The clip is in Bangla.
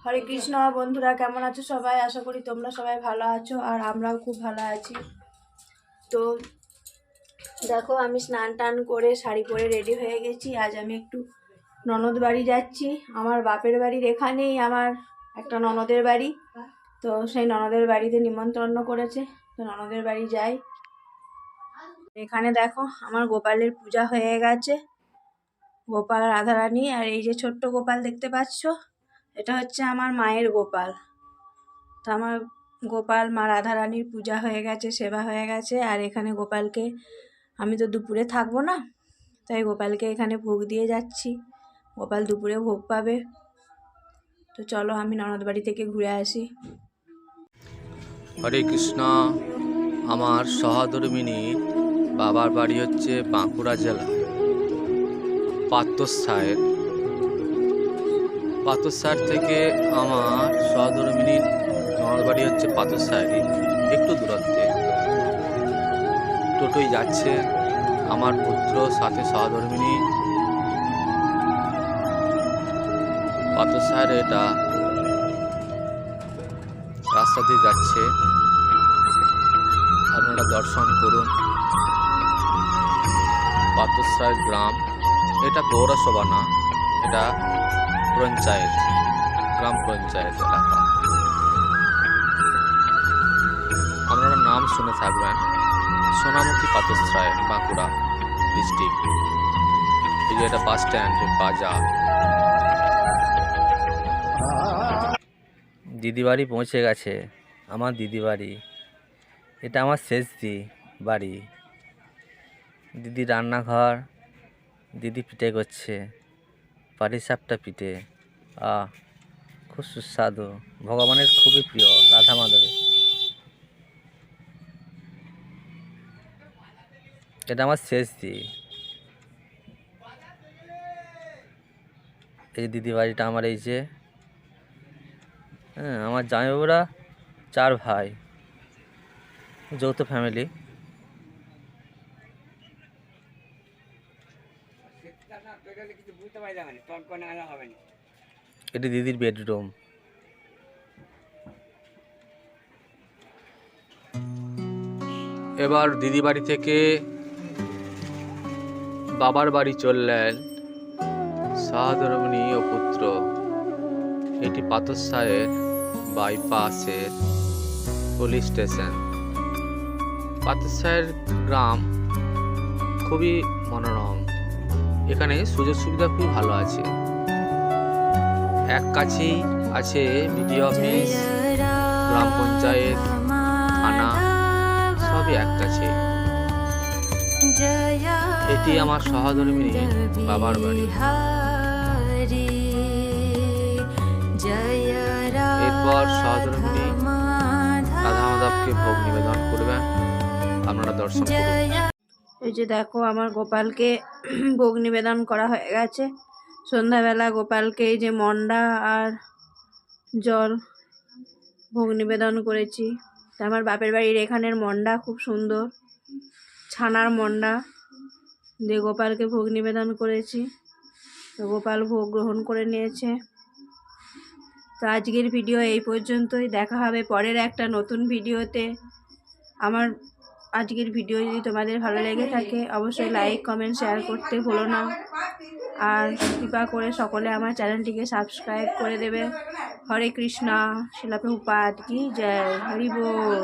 হরে কৃষ্ণ বন্ধুরা, কেমন আছো সবাই? আশা করি তোমরা সবাই ভালো আছো আর আমরাও খুব ভালো আছি। তো দেখো, আমি স্নান টান করে শাড়ি পরে রেডি হয়ে গেছি। আজ আমি একটু ননদ বাড়ি যাচ্ছি। আমার বাপের বাড়ির এখানেই আমার একটা ননদের বাড়ি, তো সেই ননদের বাড়িতে নিমন্ত্রণ করেছে, তো ননদের বাড়ি যাই। এখানে দেখো আমার গোপালের পূজা হয়ে গেছে, গোপাল রাধারানী। আর এই যে ছোট্ট গোপাল দেখতে পাচ্ছ, এটা হচ্ছে আমার মায়ের গোপাল। তো আমার গোপাল মা রাধারানীর পূজা হয়ে গেছে, সেবা হয়ে গেছে। আর এখানে গোপালকে আমি তো দুপুরে থাকবো না, তাই গোপালকে এখানে ভোগ দিয়ে যাচ্ছি। গোপাল দুপুরে ভোগ পাবে। তো চলো আমি ননদ বাড়ি থেকে ঘুরে আসি। হরে কৃষ্ণ। আমার সহধর্মিনীর বাবার বাড়ি হচ্ছে বাঁকুড়া জেলায় পাথরসায়ের থেকে আমার সহধর্মিনীর ননদ বাড়ি হচ্ছে পাথরসায়েরই একটু দূরত্বে। টোটোই যাচ্ছে আমার পুত্র সাথে সহধর্মিনী। পাথরসায়ের এটা রাস্তা দিয়ে যাচ্ছে, আপনারা দর্শন করুন। পাথরসায়ের গ্রাম, এটা পৌরসভা না, এটা পঞ্চায়েত, গ্রাম পঞ্চায়েত এলাকা। আপনারা নাম শুনে থাকবেন, সোনামুখী পাথরসায়, বাঁকুড়া ডিস্ট্রিক্ট। এই যে এটা বাস স্ট্যান্ড, বাজার। দিদি বাড়ি পৌঁছে গেছে, আমার দিদি বাড়ি। এটা আমার শেষ বাড়ি। দিদি রান্নাঘর, দিদি পিঠে করছে, পাটিসাপটা পিঠে। খুব সুস্বাদু, ভগবানের খুবই প্রিয়, রাধা মাধবের। এটা আমার শেষ এই যে দিদি বাড়িটা আমার। এই যে আমার জামাইবাবুরা 4 ভাই, যৌথ ফ্যামিলি। এটি দিদির বেডরুম। এবার দিদি বাড়ি থেকে বাবার বাড়ি চললেন সহধর্মিনী ও পুত্র। এটি পাথরসায়ের বাইপাসের পুলিশ স্টেশন। পাথরসায়ের গ্রাম খুবই মনোরম, এখানে সুযোগ সুবিধা খুবই ভালো আছে। এক কাছেই আছে বিডিও অফিস, গ্রাম পঞ্চায়েত, থানা, সবই এক কাছে। এটি আমার সহধর্মিনীর বাবার বাড়ি। এরপর সহধর্মিনী রাধা মাধবকে ভোগ নিবেদন করবেন, আপনারা দর্শন করুন। এই যে দেখো আমার গোপালকে ভোগ নিবেদন করা হয়ে গেছে। সন্ধ্যাবেলা গোপালকে এই যে মন্ডা আর জল ভোগ নিবেদন করেছি। আমার বাপের বাড়ির এখানের মন্ডা খুব সুন্দর, ছানার মন্ডা দিয়ে গোপালকে ভোগ নিবেদন করেছি। তো গোপাল ভোগ গ্রহণ করে নিয়েছে। তো আজকের ভিডিও এই পর্যন্তই, দেখা হবে পরের একটা নতুন ভিডিওতে। আমার আজকের ভিডিও যদি তোমাদের ভালো লেগে থাকে অবশ্যই লাইক কমেন্ট শেয়ার করতে ভুলো না। আর কৃপা করে সকলে আমার চ্যানেলটিকে সাবস্ক্রাইব করে দেবে। হরে কৃষ্ণ। শিলা প্রভুপাদ কি জয়। হরি বল।